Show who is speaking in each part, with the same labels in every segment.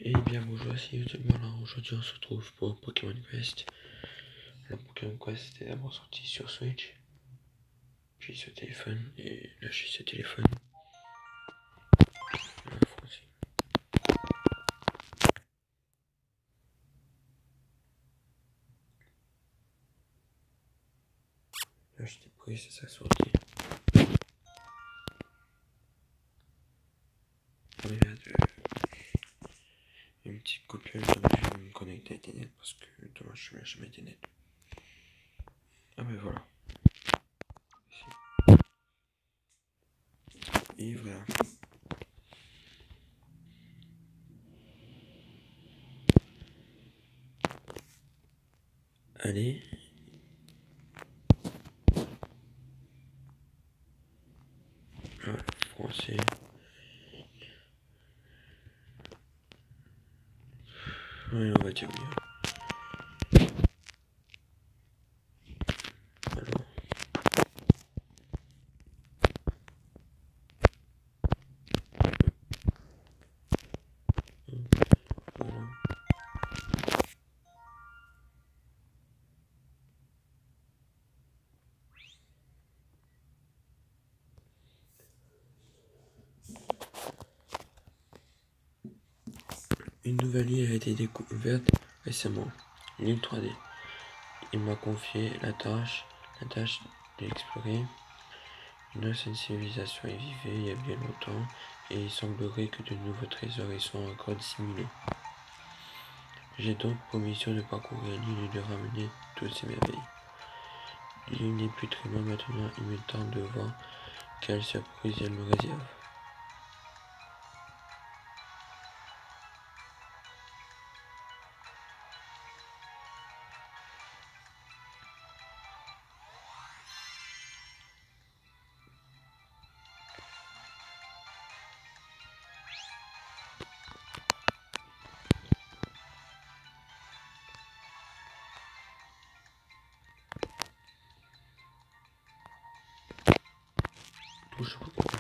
Speaker 1: Et bien bonjour, c'est YouTube. Alors aujourd'hui on se retrouve pour Pokémon Quest. Le Pokémon Quest était d'abord sorti sur Switch, puis sur téléphone, et là je suis sur téléphone. Là je t'ai pris, c'est sa sortie. Regarde, une petite coupure, donc je vais me connecter à Internet parce que dommage je n'ai jamais Internet. Ah ben voilà. Ici. Et voilà. Allez. Voilà, français. Ouais, on va dire bien. Alors. Voilà. Une nouvelle île a été découverte récemment, l'île 3D. Il m'a confié la tâche d'explorer. Une ancienne civilisation y vivait il y a bien longtemps, et il semblerait que de nouveaux trésors y sont encore dissimulés. J'ai donc pour mission de parcourir l'île et de ramener toutes ces merveilles. L'île n'est plus très loin maintenant, il me tente de voir quelle surprise elle me réserve. Je sais pas pourquoi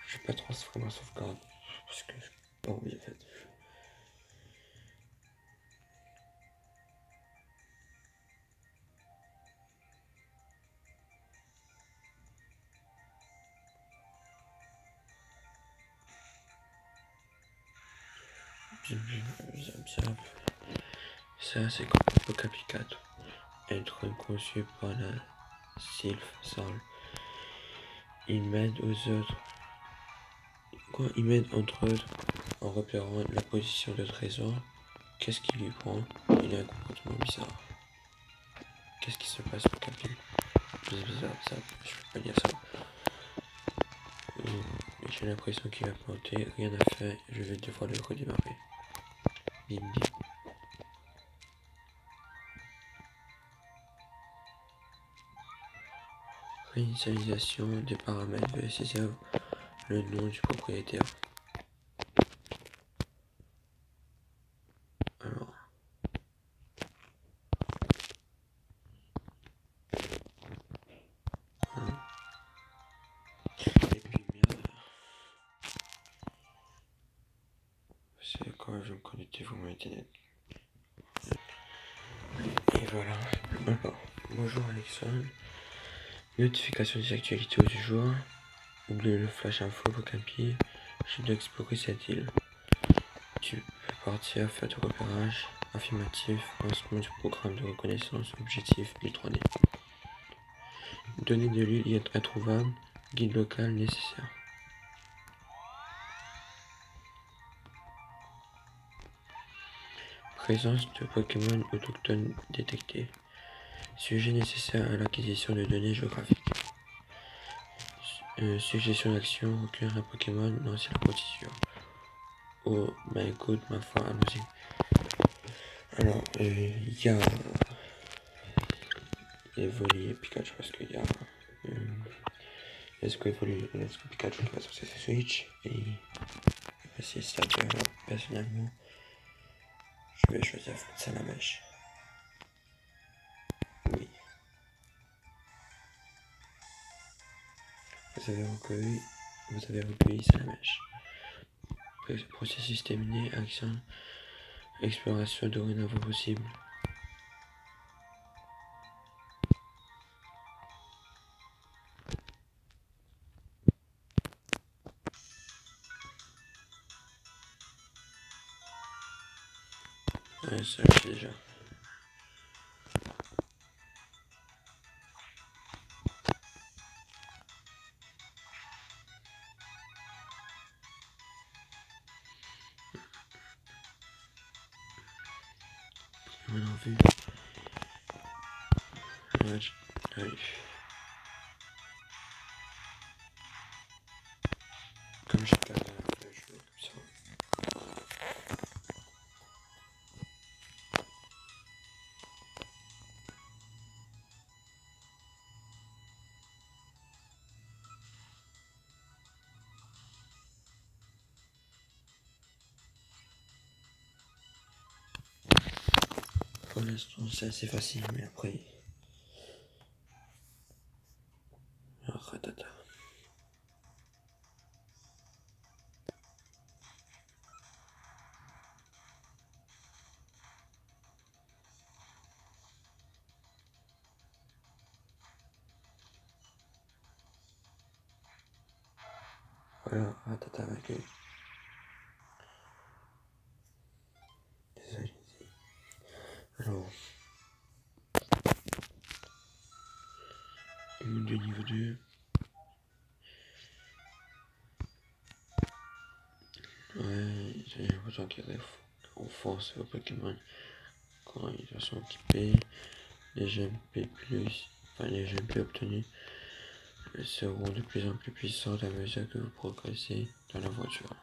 Speaker 1: je vais pas transférer ma sauvegarde parce que j'ai pas envie en fait. Ça c'est comme Pocapi 4, être conçu par la Sylph Sol. Il m'aide aux autres. Il m'aide entre autres en repérant la position de trésor. Qu'est-ce qui lui prend? Il a un comportement bizarre. Qu'est-ce qui se passe, Pocapi? C'est bizarre, ça. Je peux pas dire ça. J'ai l'impression qu'il va planter. Rien à faire. Je vais devoir le redémarrer. Bim bim. Réinitialisation des paramètres de SSR, le nom du propriétaire. Alors. Et puis merde. C'est quoi, je vais me connecter pour mon internet. Et voilà. Alors, bonjour Alexandre. Notification des actualités du jour. Oubliez le flash info Pocapi. Je dois explorer cette île. Tu peux partir, faire du repérage. Affirmatif, lancement du programme de reconnaissance, objectif, île 3D. Données de l'île introuvable, guide local nécessaire. Présence de Pokémon autochtones détectés. Sujet nécessaire à l'acquisition de données géographiques. Suggestion d'action, recueillir un Pokémon, lancer la procédure. Oh, bah écoute, ma foi, allons-y. Alors, il y a évoluer Pikachu parce qu'il y a Let's Go Pikachu qui va sortir sa Switch, et si ça peut, personnellement, je vais choisir Salamèche. Oui. Vous avez recueilli Salamèche. processus terminé, action, exploration dorénavant possible. Ouais, ça je sais déjà. Maintenant vu. Allez. Comme j'ai pas de je vais comme ça. Pour l'instant c'est assez facile, mais après. Ratata. Voilà, ratata avec eux. Désolé. Alors. Immune de niveau 2. Ouais, j'ai l'impression qu'il renforce vos Pokémon quand ils sont équipés. Les GMP les GMP obtenus seront de plus en plus puissants à mesure que vous progressez dans l'aventure.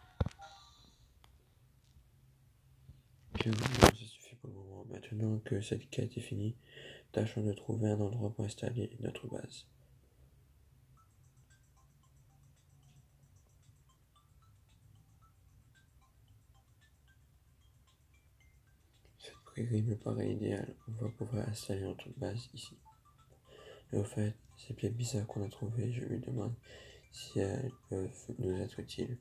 Speaker 1: Bien, ça suffit pour le moment. Maintenant que cette quête est finie, tâchons de trouver un endroit pour installer notre base. Cette prairie me paraît idéale. On va pouvoir installer notre base ici. Et au fait, ces pieds bizarres qu'on a trouvées, je me demande si elles peuvent nous être utiles.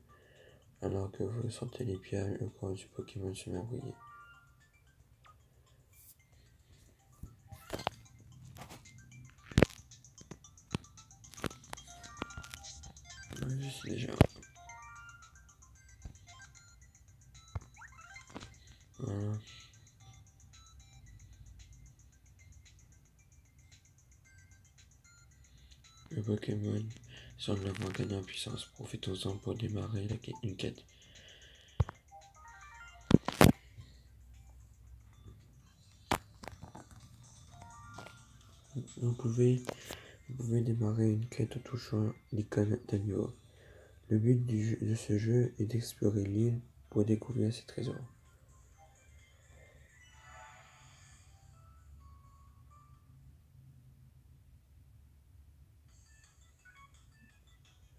Speaker 1: Alors que vous sentez les pieds, le corps du Pokémon se met à briller. Ouais, je suis déjà. Voilà. Le Pokémon semble avoir gagné en puissance. Profitons-en pour démarrer une quête. Vous pouvez démarrer une quête en touchant l'icône d'un niveau. Le but de ce jeu est d'explorer l'île pour découvrir ses trésors.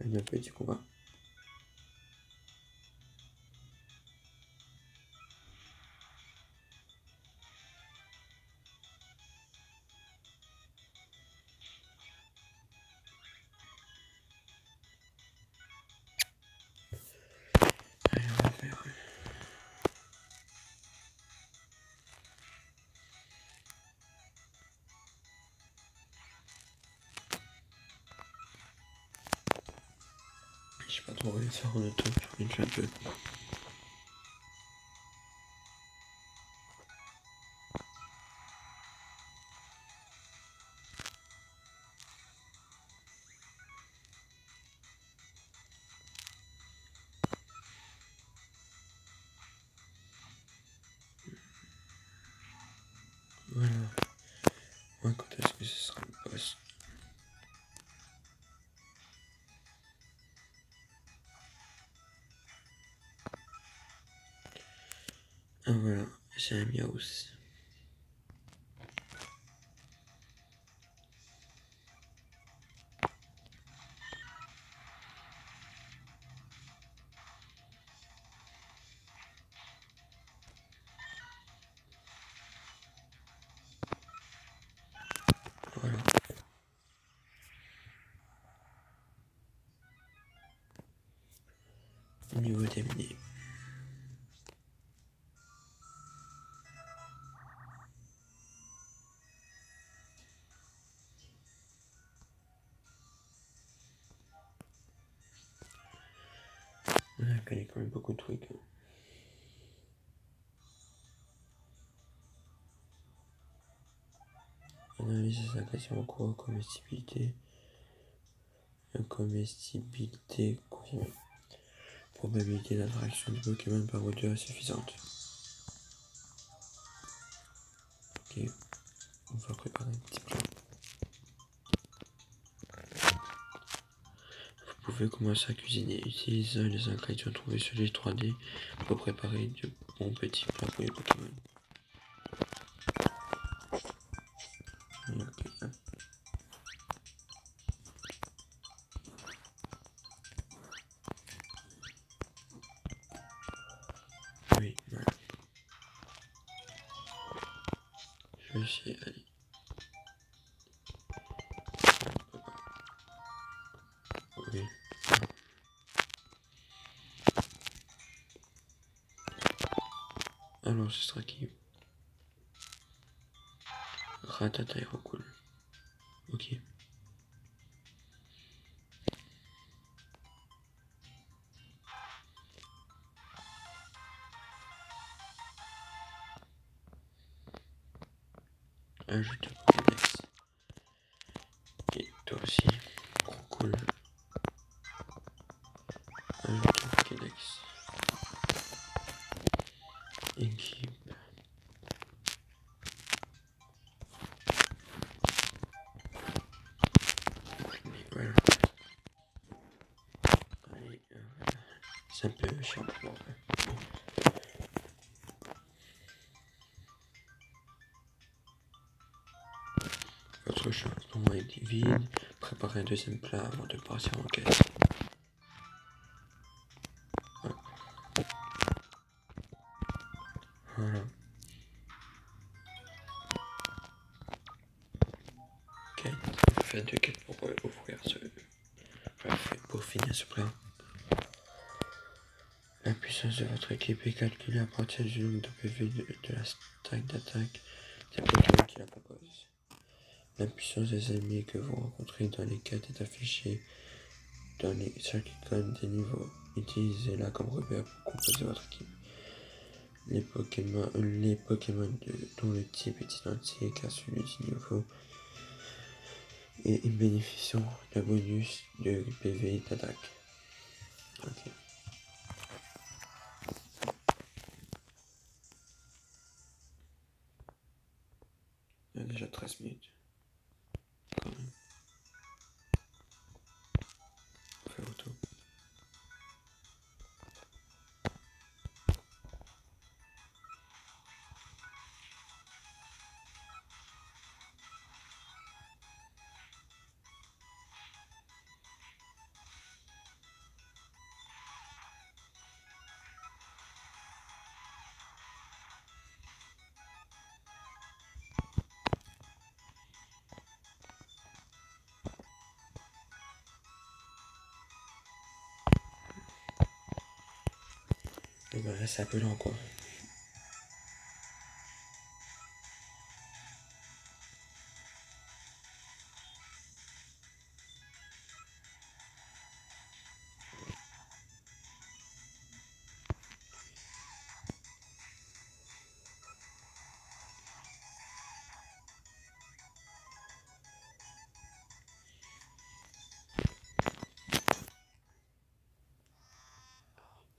Speaker 1: Un petit combat. Allez, on va faire. Je sais pas trop réussi à rendre tout, je vais un peu. Voilà. Moi, quand est-ce que ce sera le boss? Ah voilà, c'est un Miaus. Voilà. Niveau terminé. je connais quand même beaucoup de trucs. Analyse des ingrédients en cours, comestibilité confirmée. Probabilité d'attraction du Pokémon par odeur suffisante. Ok, on va préparer un petit plat. Vous pouvez commencer à cuisiner. Utilisez les ingrédients trouvés sur les 3D pour préparer de bons petits plats pour les Pokémon. Okay. Oui, voilà. Je vais essayer, allez. Oui. Alors, ce sera qui? Ratata et Rocool. Ok. Ajoute au Pokédex. Et toi aussi. Rocool. Ajoute au Pokédex. Équipe. Et voilà. Allez, c'est un peu chiant pour moi. Votre charbon est vide. Préparez un deuxième plat avant de partir en quête. Voilà. Quête. Faites deux quêtes pour ouvrir ce. Enfin, pour finir ce plat. La puissance de votre équipe est calculée à partir du nombre de PV de la stack d'attaque des Pokémon qui la proposent. La puissance des ennemis que vous rencontrez dans les quêtes est affichée dans les 5 icônes des niveaux. Utilisez-la comme repère pour composer votre équipe. Les Pokémon dont le type est identique à celui du niveau et ils bénéficient d'un bonus de PV d'attaque. Ok. Il y a déjà 13 minutes. Quand même. On fait auto. Et ben là c'est un peu lent quoi.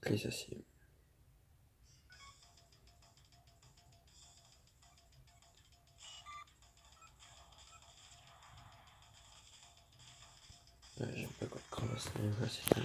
Speaker 1: Les aciers. J'aime pas quoi de crevasse, mais voilà, c'est tout.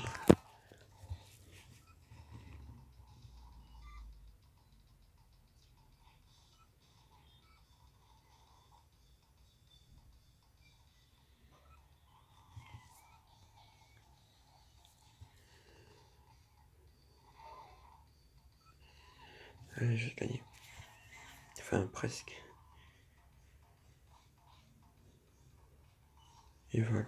Speaker 1: Allez, je vais gagner. Enfin, presque. Et voilà.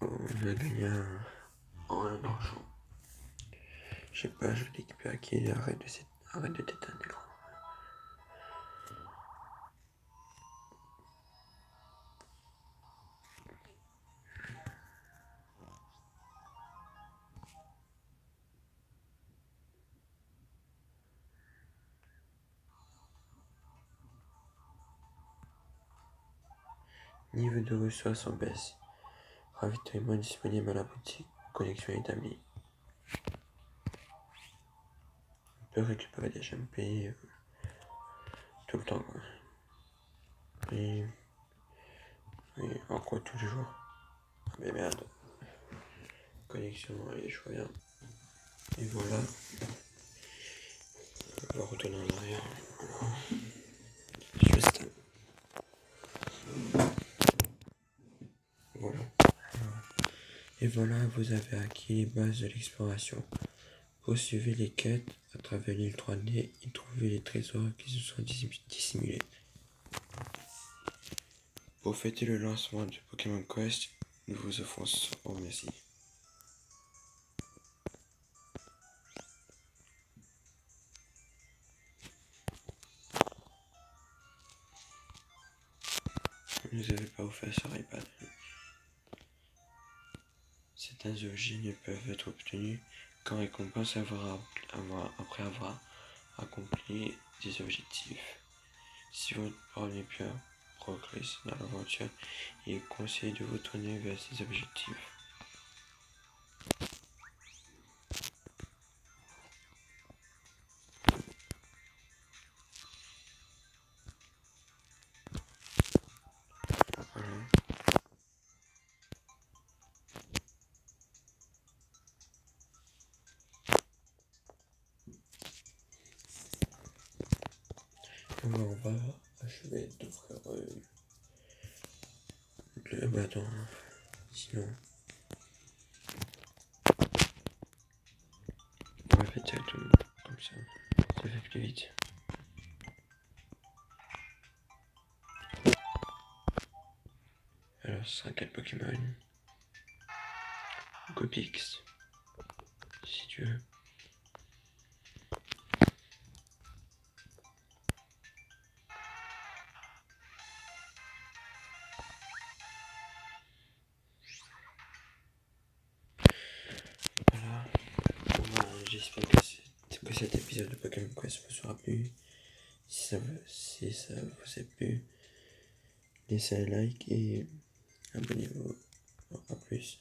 Speaker 1: On a gagné un argent. Je sais pas, je vais l'équiper à qui. Arrête de t'éteindre l'écran. Niveau de ressources en baisse. Ravitaillement disponible à la boutique. Connexion établie. On peut récupérer des MP tout le temps, quoi. Et encore tous les jours. Ah mais merde. Connexion, allez, je reviens. Et voilà. On va retourner en arrière. Juste. Voilà. Et voilà, vous avez acquis les bases de l'exploration. Poursuivez les quêtes à travers l'île 3D et trouvez les trésors qui se sont dissimulés. Pour fêter le lancement de Pokémon Quest, nous vous offrons ce merci. Vous n'avez pas offert sur iPad. Certains objets ne peuvent être obtenus qu'en récompense après avoir accompli des objectifs. Si vous ne parvenez plus à progresser dans l'aventure, il est conseillé de vous tourner vers ces objectifs. Voilà. On va achever d'offrir le bâton. Sinon, on va faire directement comme ça fait plus vite. Alors, ce sera 4 Pokémon. Gopix, si tu veux. Voilà. Bon, j'espère que cet épisode de Pokémon Quest vous sera plu. Si ça vous a plu, laissez un like et abonnez-vous. À plus.